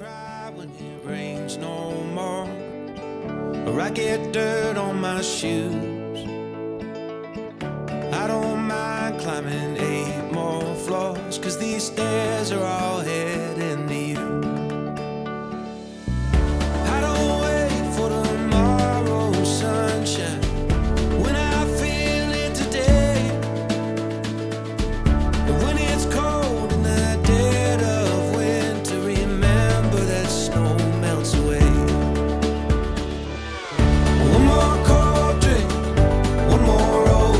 cry when it rains no more, or I get dirt on my shoes. I don't mind climbing 8 more floors, 'cause these stairs are all heading to you. I don't wait for tomorrow's sunshine when I feel it today. And when it's cold in the dead of winter, remember that snow melts away. One more cold drink, one more roll,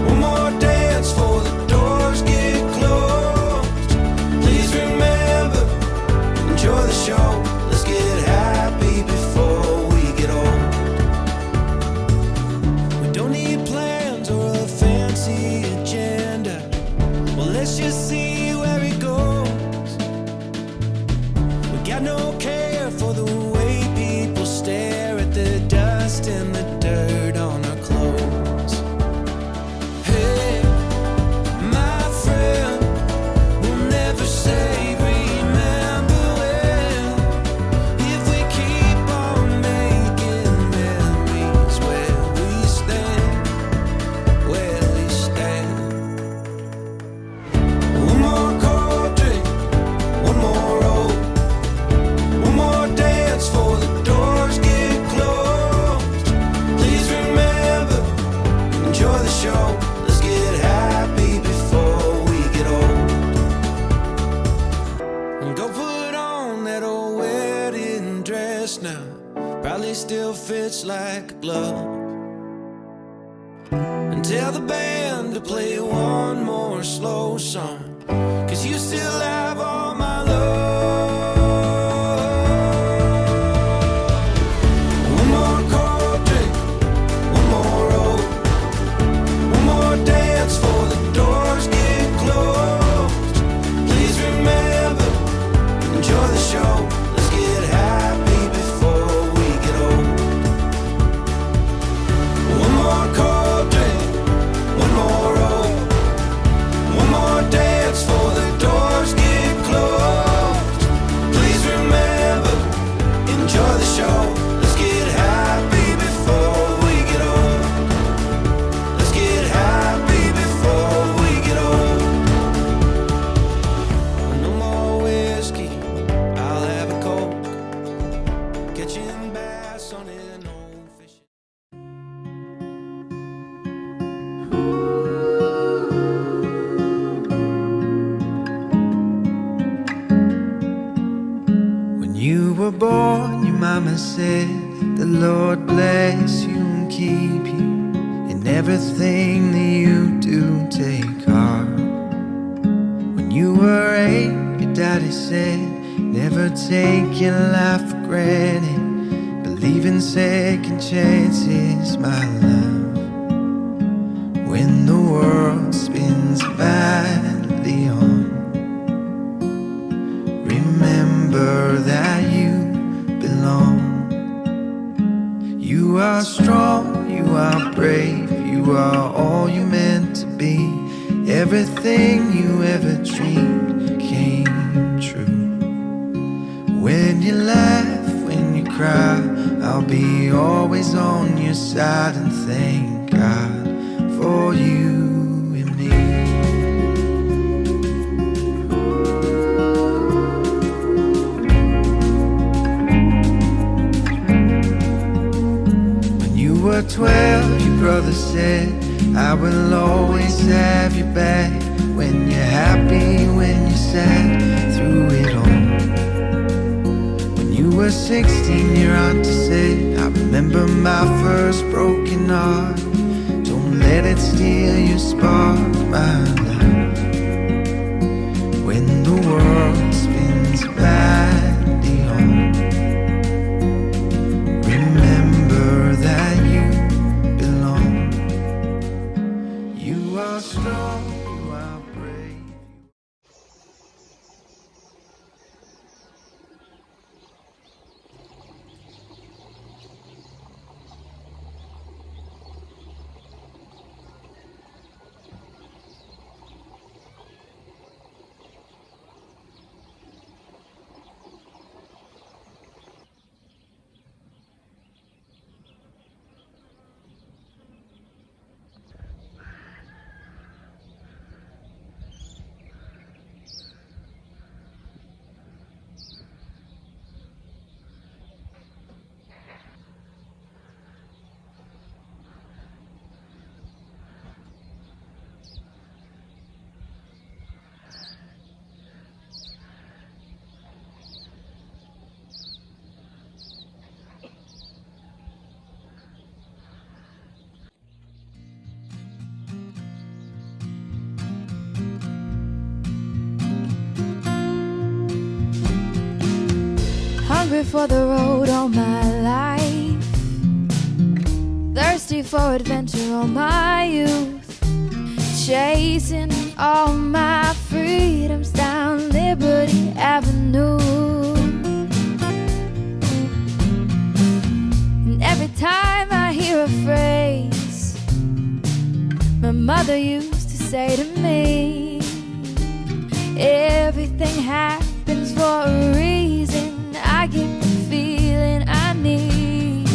one more dance before the doors get closed. Please remember, enjoy the show. Let's get happy before we get old. We don't need plans or a fancy agenda. Well, let's just see where it goes. We got no care for the way people stare at the dust and the dirt on our clothes. Hey, my friend, we'll never say remember when, if we keep on making memories where we stand, where we stand. One more cold drink, one more roll, one more dance before the doors get closed. Please remember, enjoy the show. Let's get happy before we get old. And go put on that old wedding dress now. Probably still fits like a glove. And tell the band to play one more slow song, 'cause you still have all my love. One more cold drink, one more roll, one more dance before the doors get closed. Please remember, enjoy the show. Let's get happy before we get old. One more cold drink, one more roll, one more dance before the doors get closed. Please remember, enjoy the show. Let's get happy before we get old. Let's get happy before we get old. No more whiskey, I'll have a Coke. Catching bass on an old fishing. When you were born, your mama said, the Lord bless you and keep you in everything that you do, take heart. When you were 8, your daddy said, never take your life for granted. Believe in second chances, my love. When the world spins badly on, remember that you belong. You are strong, you are brave, you are all you meant to be. Everything you ever dreamed came true. When you laugh, when you cry, I'll be always on your side, and thank God for you and me. When you were 12, your brother said, I will always have your back. When you're happy, when you're sad, through it all. When you were 16, your auntie said, I remember my first broken heart. Don't let it steal your spark, my love. When the world spins badly on, remember that you belong. You are strong, you are brave. hungry for the road all my life, thirsty for adventure all my youth, chasing all my freedoms down Liberty Avenue. And every time I hear a phrase my mother used to say to me, everything happens for a reason, I get the feeling I need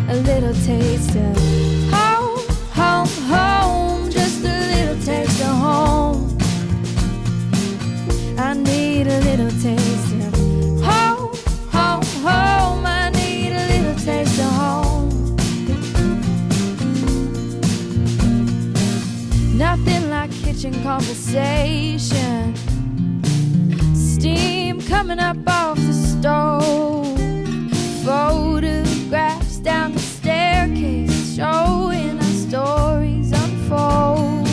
a little taste of home, home, home, just a little taste of home. I need a little taste of home, home, home. I need a little taste of home. Nothing like kitchen conversation, steam coming up off the stove, photographs down the staircase showing our stories unfold.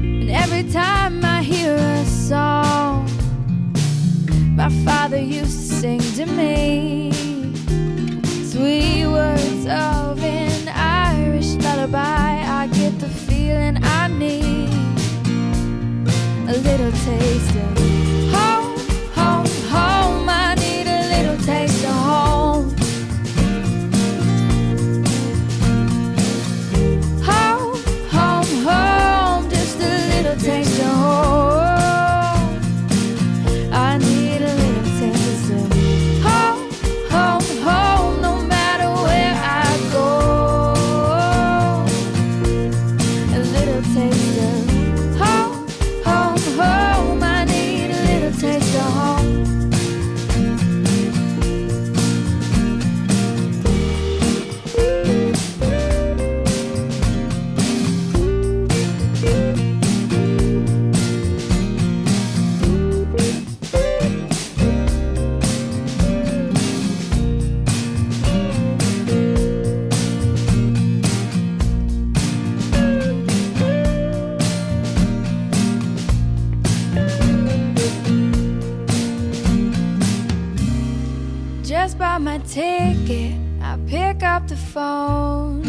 And every time I hear a song my father used to sing to me, sweet words of an Irish lullaby, I get the feeling I need a little taste of home, home, home. I need a little taste of home. Home, home, home, just a little taste of home. I need a little taste of home, home, home, no matter where I go. A little taste of home, home, home. I need a little taste of home. Just buy my ticket, I pick up the phone.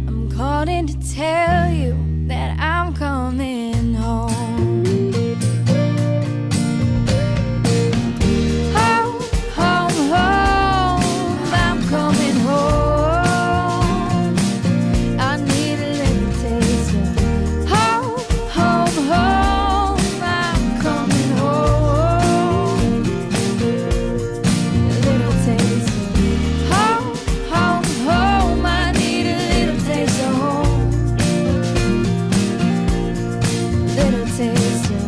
I'm calling to tell you that I'm coming home. Home, home, home, I'm coming home. I need a little taste of home, home, home, I'm coming home. A little taste of home, home, home. I need a little taste of home. Little taste of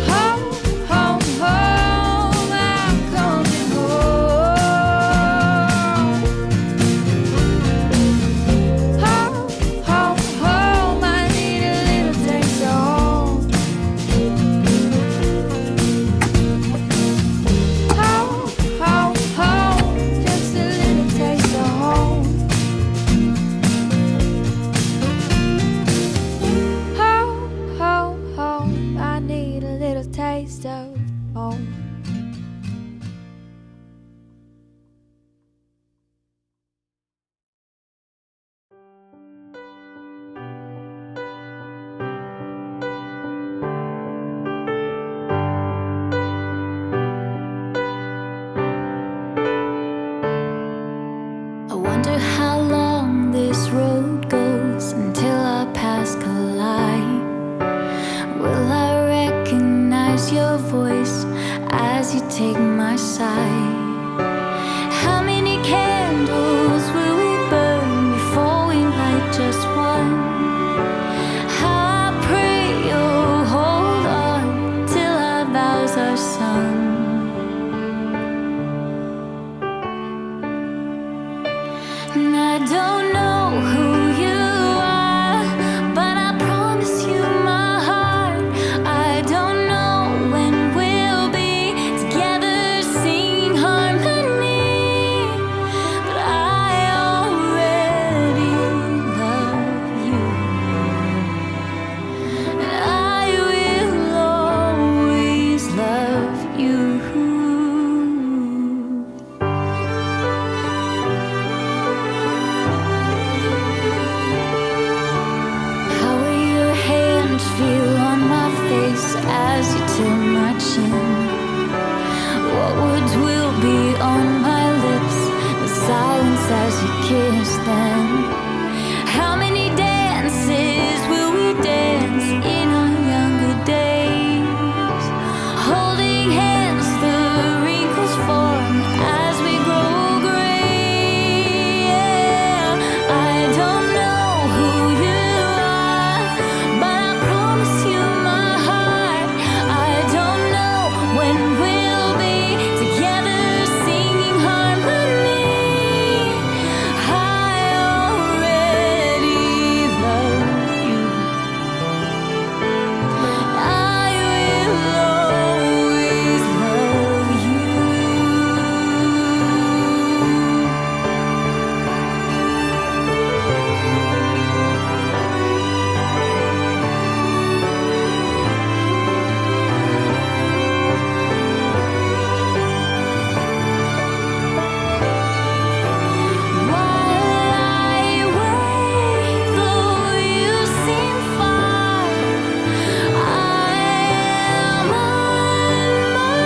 home, home, home. I'm coming home. Home, home, home. I need a little taste of home. Home, home, home, just a little taste of home. Home, home, home, I need a little taste of home. I wonder how long this road goes until our paths collide. Will I recognize your voice as you take my side? How many candles will we burn before we light just one? How I pray you'll hold on till our vows are sung. And I don't know who you are, but I promise you my heart. I don't know when we'll be together singing home. feel on my face as you tilt my chin. What words will be on my lips? The silence as you kiss them. How many dances will we dance in our younger days? Holding hands, the wrinkles form as we grow gray. Yeah, I don't know who you are, but I promise you my heart. I don't know when we'll be together singing harmony. I already love you. I will always love you. While I wait, though you seem far, I am on my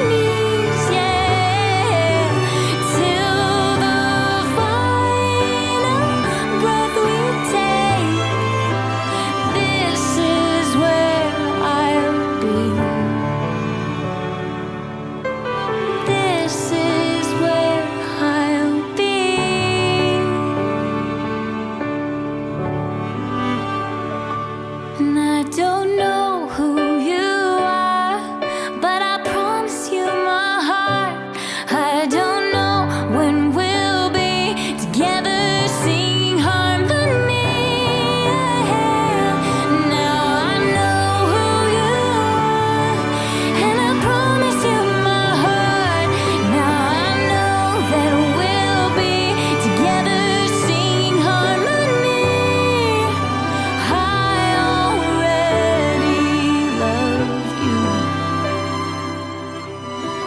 knees, yeah, till the final breath we take. This is where I'll be. This is where I'll be. And I don't know who you are, but I promise you my heart. I don't know when we'll be together singing harmony. Now I know who you are, and I promise you my heart. Now I know that we'll be together singing harmony. I already love you.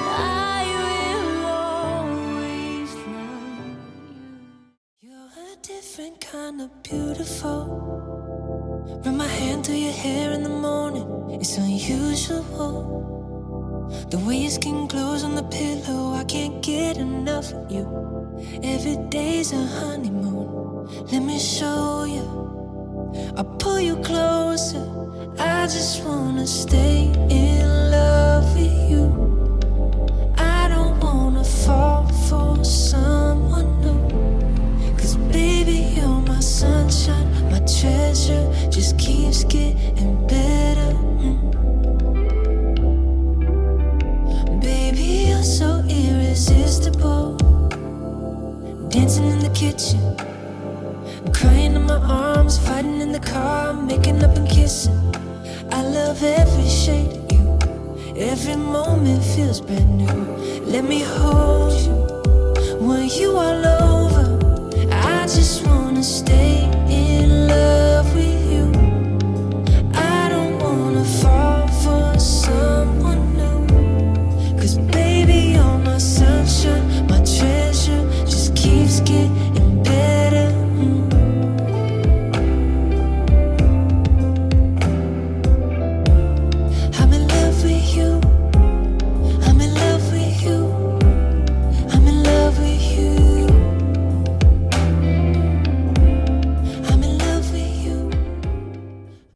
I will always love you. You're a different kind of beautiful. Run my hand through your hair in the morning, it's unusual. The way your skin glows on the pillow, I can't get enough of you. Every day's a honeymoon, let me show you. I'll pull you closer, I just wanna stay in love with you. I don't wanna fall for someone new, 'cause baby you're my sunshine, my treasure, just keeps getting better. Baby you're so irresistible, dancing in the kitchen, crying in my arms, fighting in the car, making up and kissing. I love every shade of you, every moment feels brand new. Let me hold you, want you all over. I just wanna stay